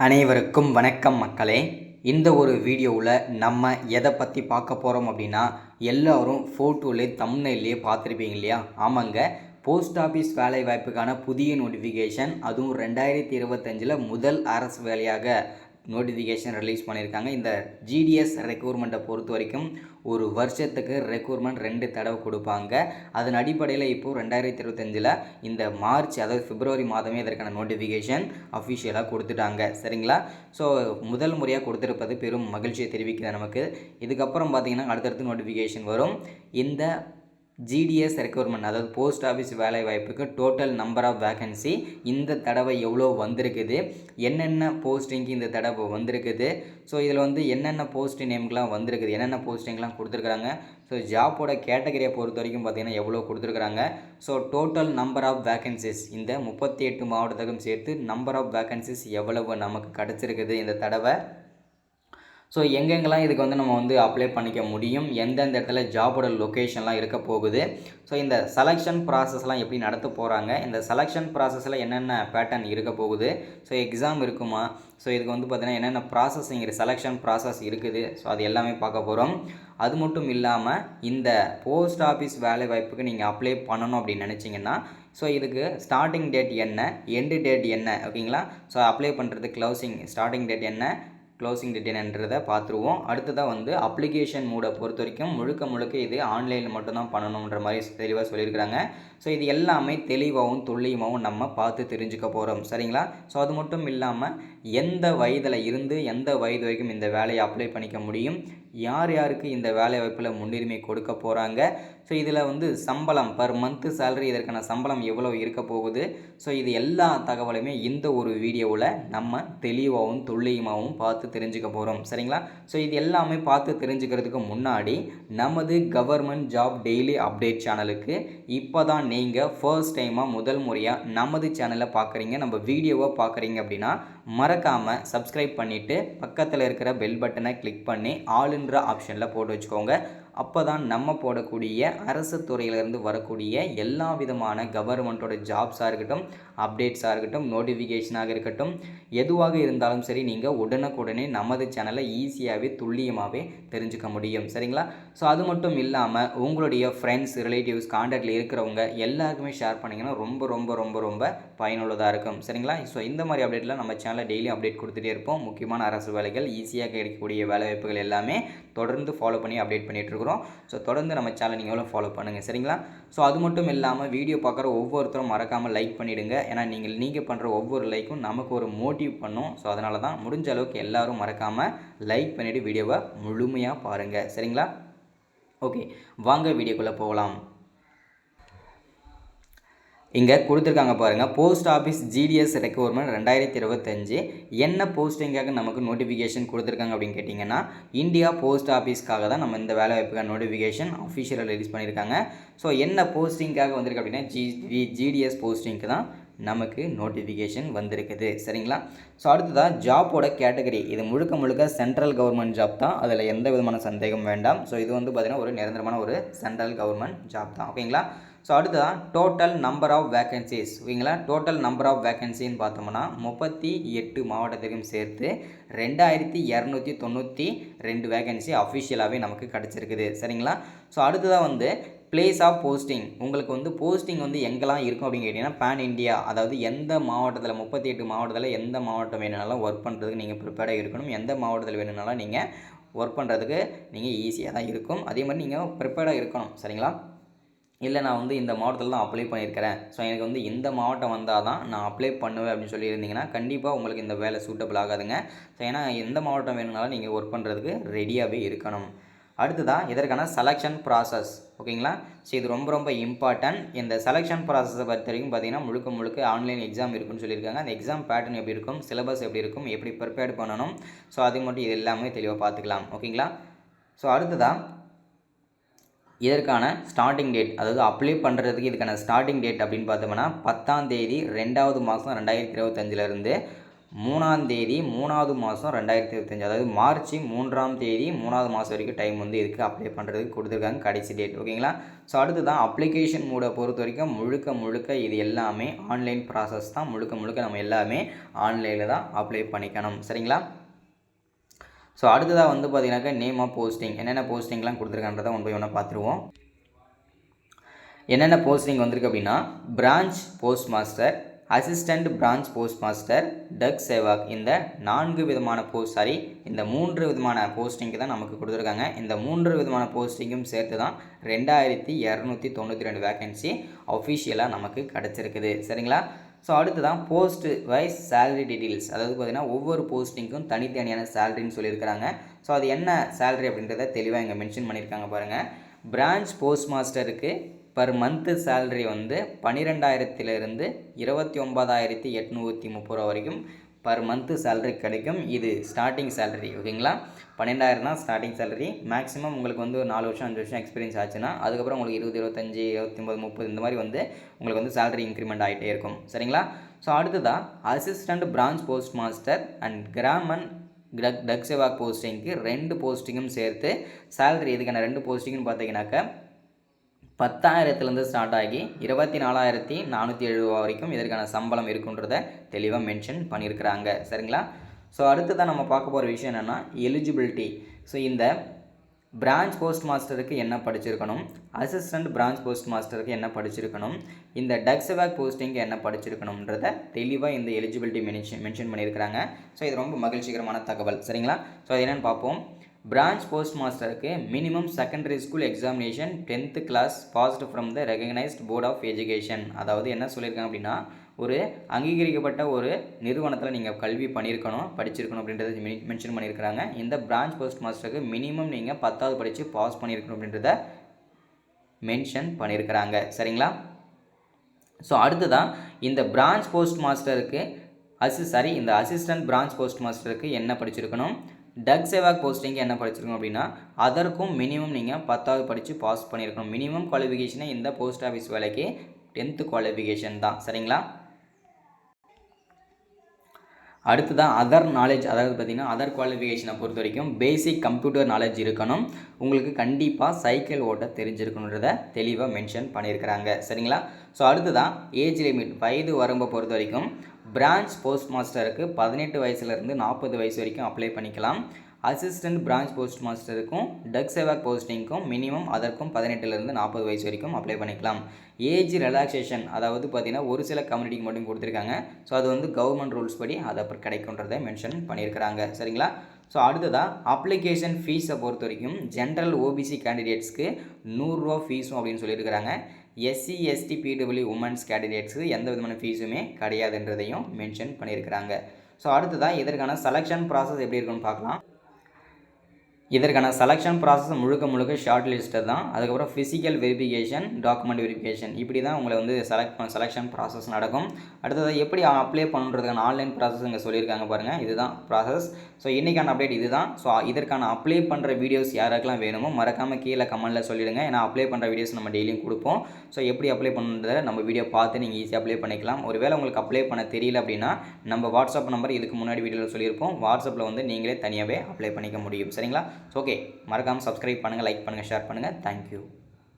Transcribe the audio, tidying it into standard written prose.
அனைவருக்கும் வணக்கம் மக்களே. இந்த ஒரு வீடியோவில் நம்ம எதை பற்றி பார்க்க போகிறோம் அப்படின்னா, எல்லோரும் ஃபோட்டோலே தம்ப்நெயிலே பார்த்துருப்பீங்க இல்லையா? ஆமாங்க, போஸ்ட் ஆஃபீஸ் வேலை வாய்ப்புக்கான புதிய நோட்டிஃபிகேஷன், அதுவும் 2025 முதல் அரசு வேலையாக நோட்டிஃபிகேஷன் ரிலீஸ் பண்ணியிருக்காங்க. இந்த ஜிடிஎஸ் ரெக்ரூட்மெண்ட்டை பொறுத்த வரைக்கும் ஒரு வருஷத்துக்கு ரெக்ரூட்மெண்ட் 2 தடவை கொடுப்பாங்க. அதன் அடிப்படையில் இப்போது 2025 இந்த மார்ச், அதாவது பிப்ரவரி மாதமே இதற்கான நோட்டிஃபிகேஷன் அஃபிஷியலாக கொடுத்துட்டாங்க. சரிங்களா? ஸோ முதல் முறையாக கொடுத்துருப்பது பெரும் மகிழ்ச்சியை தெரிவிக்குது நமக்கு. இதுக்கப்புறம் பார்த்திங்கன்னா அடுத்தடுத்து நோட்டிஃபிகேஷன் வரும். இந்த ஜிடிஎஸ் ரெக்ரூட்மெண்ட், அதாவது போஸ்ட் ஆஃபீஸ் வேலை வாய்ப்புக்கு டோட்டல் நம்பர் ஆஃப் வேகன்சி இந்த தடவை எவ்வளோ வந்திருக்குது, என்னென்ன போஸ்டிங்க்கு இந்த தடவை வந்திருக்குது, ஸோ இதில் என்னென்ன போஸ்ட் நேம்கெலாம் வந்திருக்குது, என்னென்ன போஸ்டிங்லாம் கொடுத்துருக்குறாங்க, ஸோ ஜாப்போட கேட்டகரியை பொறுத்த வரைக்கும் பார்த்திங்கன்னா எவ்வளோ கொடுத்துருக்குறாங்க, so total number of vacancies இந்த 38 மாவட்டத்துக்கும் சேர்த்து நம்பர் ஆஃப் வேகன்சிஸ் எவ்வளவு நமக்கு கிடச்சிருக்குது இந்த தடவை, ஸோ எங்கெங்கெல்லாம் இதுக்கு நம்ம அப்ளை பண்ணிக்க முடியும், எந்தெந்த இடத்துல ஜாபோட லொக்கேஷன்லாம் இருக்க போகுது, ஸோ இந்த செலெக்ஷன் ப்ராசஸ்லாம் எப்படி நடத்த போகிறாங்க, இந்த செலெக்ஷன் ப்ராசஸில் என்னென்ன பேட்டர்ன் இருக்க போகுது, ஸோ எக்ஸாம் இருக்குமா, ஸோ இதுக்கு பார்த்திங்கன்னா என்னென்ன ப்ராசஸிங் செலெக்ஷன் ப்ராசஸ் இருக்குது, ஸோ அது எல்லாமே பார்க்க போகிறோம். அது மட்டும் இல்லாமல் இந்த போஸ்ட் ஆஃபீஸ் வேலை வாய்ப்புக்கு நீங்கள் அப்ளை பண்ணணும் அப்படின்னு நினச்சிங்கன்னா, ஸோ இதுக்கு ஸ்டார்டிங் டேட் என்ன, எண்டு டேட் என்ன, ஓகேங்களா? ஸோ அப்ளை பண்ணுறதுக்கு ஸ்டார்டிங் டேட் என்ன, க்ளோசிங் டேட் என்னன்றதை பார்த்துருவோம். அடுத்ததாக அப்ளிகேஷன் மூடை பொறுத்த வரைக்கும் முழுக்க இது ஆன்லைனில் மட்டும்தான் பண்ணணுன்ற மாதிரி தெளிவாக சொல்லியிருக்கிறாங்க. ஸோ இது எல்லாமே தெளிவாகவும் துல்லியமாகவும் நம்ம பார்த்து தெரிஞ்சுக்க போகிறோம். சரிங்களா? ஸோ அது மட்டும் இல்லாமல் எந்த வயதில் இருந்து எந்த வயது வரைக்கும் இந்த வேலையை அப்ளை பண்ணிக்க முடியும், யார் யாருக்கு இந்த வேலை வாய்ப்பில் முன்னுரிமை கொடுக்க போகிறாங்க, ஸோ இதில் சம்பளம் பர் மந்த்து சேலரி, இதற்கான சம்பளம் எவ்வளோ இருக்க போகுது, ஸோ இது எல்லா தகவலுமே இந்த ஒரு வீடியோவில் நம்ம தெளிவாகவும் துல்லியமாகவும் பார்த்து தெரிஞ்சுக்க போகிறோம். சரிங்களா? ஸோ இது எல்லாமே பார்த்து தெரிஞ்சுக்கிறதுக்கு முன்னாடி நமது கவர்மெண்ட் ஜாப் டெய்லி அப்டேட் சேனலுக்கு இப்போ தான் நீங்கள் ஃபர்ஸ்ட் டைமாக முதல் முறையாக நமது சேனலை பார்க்குறீங்க, நம்ம வீடியோவை பார்க்குறீங்க அப்படின்னா மறக்காமல் சப்ஸ்கிரைப் பண்ணிவிட்டு பக்கத்தில் இருக்கிற பெல் பட்டனை கிளிக் பண்ணி ஆளுன்ற ஆப்ஷனில் போட்டு வச்சுக்கோங்க. அப்போ தான் நம்ம போடக்கூடிய அரசு துறையிலேருந்து வரக்கூடிய எல்லா விதமான கவர்மெண்ட்டோட ஜாப்ஸாக இருக்கட்டும், அப்டேட்ஸாக இருக்கட்டும், நோட்டிஃபிகேஷனாக இருக்கட்டும், எதுவாக இருந்தாலும் சரி நீங்கள் உடனுக்குடனே நமது சேனலை ஈஸியாகவே துல்லியமாகவே தெரிஞ்சுக்க முடியும். சரிங்களா? ஸோ அது மட்டும் இல்லாமல் உங்களுடைய ஃப்ரெண்ட்ஸ், ரிலேட்டிவ்ஸ், கான்டாக்டில் இருக்கிறவங்க எல்லாருக்குமே ஷேர் பண்ணிங்கன்னா ரொம்ப ரொம்ப ரொம்ப ரொம்ப பயனுள்ளதாக இருக்கும். சரிங்களா? ஸோ இந்த மாதிரி அப்டேட்லாம் நம்ம சேனலில் டெய்லி அப்டேட் கொடுத்துட்டே இருப்போம். முக்கியமான அரசு வேலைகள், ஈஸியாக கிடைக்கக்கூடிய வேலைவாய்ப்புகள் எல்லாமே தொடர்ந்து ஃபாலோ பண்ணி அப்டேட் பண்ணிகிட்டு இருக்கிறோம். ஸோ தொடர்ந்து நம்ம சேனல் நீங்கள் எவ்வளோ ஃபாலோ பண்ணுங்கள். சரிங்களா? ஸோ அது மட்டும் இல்லாமல் வீடியோ பார்க்குற ஒவ்வொருத்தரும் மறக்காமல் லைக் பண்ணிவிடுங்க. ஏன்னா நீங்கள் பண்ணுற ஒவ்வொரு லைக்கும் நமக்கு ஒரு மோட்டிவ் பண்ணும். ஸோ அதனால தான் முடிஞ்ச அளவுக்கு எல்லோரும் மறக்காமல் லைக் பண்ணிவிட்டு வீடியோவை முழுமையாக பாருங்கள். சரிங்களா? ஓகே, வாங்க வீடியோக்குள்ளே போகலாம். இங்கே கொடுத்துருக்காங்க பாருங்கள், போஸ்ட் ஆஃபீஸ் ஜிடிஎஸ் ரெக்ரூட்மெண்ட் 2025 என்ன போஸ்டிங்காக நமக்கு நோட்டிஃபிகேஷன் கொடுத்துருக்காங்க அப்படின்னு கேட்டிங்கன்னா, இந்தியா போஸ்ட் ஆஃபீஸ்க்காக தான் நம்ம இந்த வேலை வாய்ப்புக்கான நோட்டிஃபிகேஷன் அஃபிஷியலாக ரிலீஸ் பண்ணியிருக்காங்க. ஸோ என்ன போஸ்டிங்காக வந்திருக்கு அப்படின்னா ஜிடிஎஸ் போஸ்டிங்க்கு தான் நமக்கு நோட்டிஃபிகேஷன் வந்திருக்குது. சரிங்களா? ஸோ அடுத்ததாக ஜாப்போட கேட்டகரி, இது முழுக்க சென்ட்ரல் கவர்மெண்ட் ஜாப் தான், அதில் எந்த விதமான சந்தேகம் வேண்டாம். ஸோ இது பார்த்திங்கன்னா ஒரு நிரந்தரமான ஒரு சென்ட்ரல் கவர்மெண்ட் ஜாப் தான். ஓகேங்களா? ஸோ அடுத்ததான் டோட்டல் நம்பர் ஆஃப் வேகன்சிஸ், ஓகேங்களா? டோட்டல் நம்பர் ஆஃப் வேகன்சின்னு பார்த்தோம்னா 38 மாவட்டத்திற்கும் சேர்த்து 2292 வேகன்சி அஃபிஷியலாகவே நமக்கு கிடச்சிருக்குது. சரிங்களா? ஸோ அடுத்ததாக பிளேஸ் ஆஃப் போஸ்டிங், உங்களுக்கு போஸ்டிங் எங்கெல்லாம் இருக்கும் அப்படின்னு கேட்டிங்கன்னா, பேன் இண்டியா, அதாவது எந்த மாவட்டத்தில் 38 மாவட்டத்தில் எந்த மாவட்டம் வேணுனாலும் ஒர்க் பண்ணுறதுக்கு நீங்கள் ப்ரிப்பேர்டாக இருக்கணும். எந்த மாவட்டத்தில் வேணுனாலும் நீங்கள் ஒர்க் பண்ணுறதுக்கு நீங்கள் ஈஸியாக தான் இருக்கும். அதே மாதிரி நீங்கள் ப்ரிப்பேர்டாக இருக்கணும். சரிங்களா? இல்லை நான் இந்த மாவட்டத்தில் தான் அப்ளை பண்ணியிருக்கிறேன், ஸோ எனக்கு இந்த மாவட்டம் வந்தால் தான் நான் அப்ளை பண்ணுவேன் அப்படின்னு சொல்லியிருந்தீங்கன்னா கண்டிப்பாக உங்களுக்கு இந்த வேலை சூட்டபிள் ஆகாதுங்க. ஸோ ஏன்னா எந்த மாவட்டம் வேணும்னாலும் நீங்கள் ஒர்க் பண்ணுறதுக்கு ரெடியாகவே இருக்கணும். அடுத்ததான் இதற்கான செலெக்ஷன் ப்ராசஸ், ஓகேங்களா? ஸோ இது ரொம்ப ரொம்ப இம்பார்ட்டன்ட். இந்த செலெக்ஷன் ப்ராசஸை பொறுத்த வரைக்கும் பார்த்திங்கன்னா முழுக்க ஆன்லைன் எக்ஸாம் இருக்குன்னு சொல்லியிருக்காங்க. அந்த எக்ஸாம் பேட்டர்ன் எப்படி இருக்கும், சிலபஸ் எப்படி இருக்கும், எப்படி ப்ரிப்பேர் பண்ணணும், ஸோ அது மட்டும் இது எல்லாமே தெளிவாக பார்த்துக்கலாம். ஓகேங்களா? ஸோ அடுத்ததான் இதற்கான ஸ்டார்டிங் டேட், அதாவது அப்ளை பண்ணுறதுக்கு இதுக்கான ஸ்டார்டிங் டேட் அப்படின்னு பார்த்தோம்னா 10ஆம் தேதி 2வது மாதம் 2025 3ஆம் தேதி 3வது மாதம் 2025, அதாவது மார்ச் 3ஆம் தேதி 3வது மாதம் வரைக்கும் டைம் வந்து இதுக்கு அப்ளை பண்ணுறதுக்கு கொடுத்துருக்காங்க கடைசி டேட். ஓகேங்களா. ஸோ அடுத்து தான் அப்ளிகேஷன் மோடை பொறுத்த வரைக்கும் முழுக்க இது எல்லாமே ஆன்லைன் ப்ராசஸ் தான். முழுக்க நம்ம எல்லாமே ஆன்லைனில் தான் அப்ளை பண்ணிக்கணும். சரிங்களா. ஸோ அடுத்ததாக வந்து பார்த்தீங்கன்னாக்கா நேம் ஆஃப் போஸ்டிங், என்னென்ன போஸ்டிங்லாம் கொடுத்துருக்கான்றதை ஒன் பை ஒன்னாக பார்த்துருவோம். என்னென்ன போஸ்டிங் வந்திருக்கு அப்படின்னா, branch post master, assistant branch post master, Dak Sevak, இந்த 4 விதமான இந்த 3 விதமான போஸ்டிங்கு தான் நமக்கு கொடுத்துருக்காங்க. இந்த 3 விதமான போஸ்டிங்கும் சேர்த்து தான் 2292 வேகன்சி அஃபிஷியலாக நமக்கு கிடச்சிருக்குது. சரிங்களா. ஸோ அடுத்து தான் போஸ்ட் வைஸ் சேலரி டீட்டெயில்ஸ், அதாவது பார்த்திங்கன்னா ஒவ்வொரு போஸ்டிங்க்கும் தனித்தனியான சேலரின்னு சொல்லியிருக்கிறாங்க. ஸோ அது என்ன சேலரி அப்படின்றத தெளிவாக இங்கே மென்ஷன் பண்ணியிருக்காங்க பாருங்கள். பிரான்ச் போஸ்ட் மாஸ்டருக்கு பர் மந்த்து சேலரி வந்து 12,000 29,830 வரைக்கும் பர் மந்த்து சேலரி கிடைக்கும். இது ஸ்டார்டிங் சேலரி. ஓகேங்களா. 12,000 தான் ஸ்டார்டிங் சேலரி. மேக்ஸிமம் உங்களுக்கு வந்து ஒரு 4 வருஷம் 5 வருஷம் எக்ஸ்பீரியன்ஸ் ஆச்சுன்னா அதுக்கப்புறம் உங்களுக்கு 20, 25, 29, 30 இந்த மாதிரி வந்து உங்களுக்கு வந்து சேலரி இன்க்ரிமெண்ட் ஆகிட்டே இருக்கும். சரிங்களா. ஸோ அடுத்ததான் assistant branch post master and Gramin Dak Sevak போஸ்டிங்க்கு 2 போஸ்டிங்கும் சேர்த்து சேலரி, இதுக்கான 2 போஸ்டிங்னு பார்த்தீங்கன்னாக்கா 10,000 ஸ்டார்ட் ஆகி 24,407 வரைக்கும் இதற்கான சம்பளம் இருக்குன்றதை தெளிவாக மென்ஷன் பண்ணியிருக்கிறாங்க. சரிங்களா. ஸோ அடுத்து தான் நம்ம பார்க்க போகிற விஷயம் என்னென்னா எலிஜிபிலிட்டி. ஸோ இந்த பிரான்ச் போஸ்ட் மாஸ்டருக்கு என்ன படிச்சிருக்கணும், அசிஸ்டண்ட் பிரான்ச் போஸ்ட் மாஸ்டருக்கு என்ன படிச்சிருக்கணும், இந்த டக் சேவாக் போஸ்டிங்க்கு என்ன படிச்சிருக்கணுன்றதை தெளிவாக இந்த எலிஜிபிலிட்டி மென்ஷன் பண்ணியிருக்கிறாங்க. ஸோ இது ரொம்ப மகிழ்ச்சிகரமான தகவல். சரிங்களா. ஸோ அது என்னென்னு பார்ப்போம். பிரான்ச் போஸ்ட் மாஸ்டருக்கு minimum secondary school examination 10th class passed from the recognised board of education. அதாவது என்ன சொல்லியிருக்காங்க அப்படின்னா, ஒரு அங்கீகரிக்கப்பட்ட ஒரு நிறுவனத்தில் நீங்கள் கல்வி படிச்சிருக்கணும் அப்படின்றத மென்ஷன் பண்ணியிருக்கிறாங்க. இந்த பிரான்ச் போஸ்ட் மாஸ்டருக்கு மினிமம் நீங்கள் 10வது படித்து பாஸ் பண்ணியிருக்கணும் அப்படின்றத மென்ஷன் பண்ணியிருக்கிறாங்க. சரிங்களா. ஸோ அடுத்ததான் இந்த பிரான்ச் போஸ்ட் மாஸ்டருக்கு இந்த அசிஸ்டன்ட் பிரான்ச் போஸ்ட் மாஸ்டருக்கு என்ன படிச்சிருக்கணும், டக் சேவாக் போஸ்டிங்கு என்ன படிச்சிருக்கணும் அப்படின்னா அதற்கும் மினிமம் நீங்கள் 10வது படித்து பாஸ் பண்ணியிருக்கணும். மினிமம் குவாலிஃபிகேஷனே இந்த போஸ்ட் ஆஃபீஸ் வேலைக்கு 10th குவாலிஃபிகேஷன் தான். சரிங்களா. அடுத்து தான் அதர் நாலேஜ், அதாவது பார்த்திங்கன்னா அதர் குவாலிஃபிகேஷனை பொறுத்த வரைக்கும் பேசிக் கம்ப்யூட்டர் நாலேஜ் இருக்கணும். உங்களுக்கு கண்டிப்பாக சைக்கிள் ஓட்ட தெரிஞ்சிருக்கணுன்றதை தெளிவாக மென்ஷன் பண்ணியிருக்கிறாங்க. சரிங்களா. ஸோ அடுத்து தான் ஏஜ் லிமிட், வயது வரம்பை பொறுத்த வரைக்கும் பிரான்ச் போஸ்ட் மாஸ்டருக்கு 18 வயசுலேருந்து 40 வயசு வரைக்கும் அப்ளை பண்ணிக்கலாம். அசிஸ்டன்ட் பிரான்ச் போஸ்ட் மாஸ்டருக்கும் டக் சேவாக் போஸ்டிங்க்கும் மினிமம் அதற்கும் 18லேருந்து 40 வயசு வரைக்கும் அப்ளை பண்ணிக்கலாம். ஏஜ் ரிலாக்ஸேஷன், அதாவது பார்த்திங்கன்னா ஒரு சில கம்யூனிட்டிக்கு மட்டும் கொடுத்துருக்காங்க. ஸோ அது வந்து கவர்மெண்ட் ரூல்ஸ் படி அதை கிடைக்குன்றதை மென்ஷன் பண்ணியிருக்கிறாங்க. சரிங்களா. ஸோ அடுத்ததாக அப்ளிகேஷன் ஃபீஸை பொறுத்த வரைக்கும் ஜென்ரல் ஓபிசி கேண்டிடேட்ஸ்க்கு 100 ரூபா ஃபீஸும் அப்படின்னு சொல்லியிருக்கிறாங்க. எஸ்சி எஸ்டி பிடபிள்யூ உமன்ஸ் கேண்டிடேட்ஸுக்கு எந்த விதமான ஃபீஸுமே கிடையாதுன்றதையும் மென்ஷன் பண்ணியிருக்கிறாங்க. ஸோ அடுத்ததாக இதற்கான செலெக்ஷன் ப்ராசஸ் எப்படி இருக்குன்னு பார்க்கலாம். இதற்கான செலெக்ஷன் ப்ராசஸ் முழுக்க ஷார்ட் லிஸ்ட்டு தான். அதுக்கப்புறம் ஃபிசிக்கல் வெரிஃபிகேஷன், டாக்குமெண்ட் வெரிஃபிகேஷன், இப்படி தான் உங்களை வந்து செலெக்ஷன் ப்ராசஸ் நடக்கும். அடுத்தது எப்படி அப்ளை பண்ணுறதுக்கான ஆன்லைன் ப்ராசஸ் இங்கே சொல்லியிருக்காங்க பாருங்கள். இதுதான் ப்ராசஸ். ஸோ இன்றைக்கான அப்டேட் இதுதான். ஸோ இதற்கான அப்ளை பண்ணுற வீடியோஸ் யாருக்கெல்லாம் வேணுமோ மறக்காமல் கீழே கமெண்ட்டில் சொல்லிவிடுங்க. ஏன்னா அப்ளை பண்ணுற வீடியோஸ் நம்ம டெய்லியும் கொடுப்போம். ஸோ எப்படி அப்ளை பண்ணுறதை நம்ம வீடியோ பார்த்து நீங்கள் ஈஸியாக அப்ளை பண்ணிக்கலாம். ஒருவேளை உங்களுக்கு அப்ளை பண்ண தெரியல அப்படின்னா நம்ம வாட்ஸ்அப் நம்பர் இதுக்கு முன்னாடி வீடியோவில் சொல்லியிருப்போம். வாட்ஸ்அப்பில் வந்து நீங்களே தனியாகவே அப்ளை பண்ணிக்க முடியும். சரிங்களா. ஓகே, மறக்காமல் சப்ஸ்கிரைப் பண்ணுங்கள், லைக் பண்ணுங்கள், ஷேர் பண்ணுங்கள். தேங்க்யூ.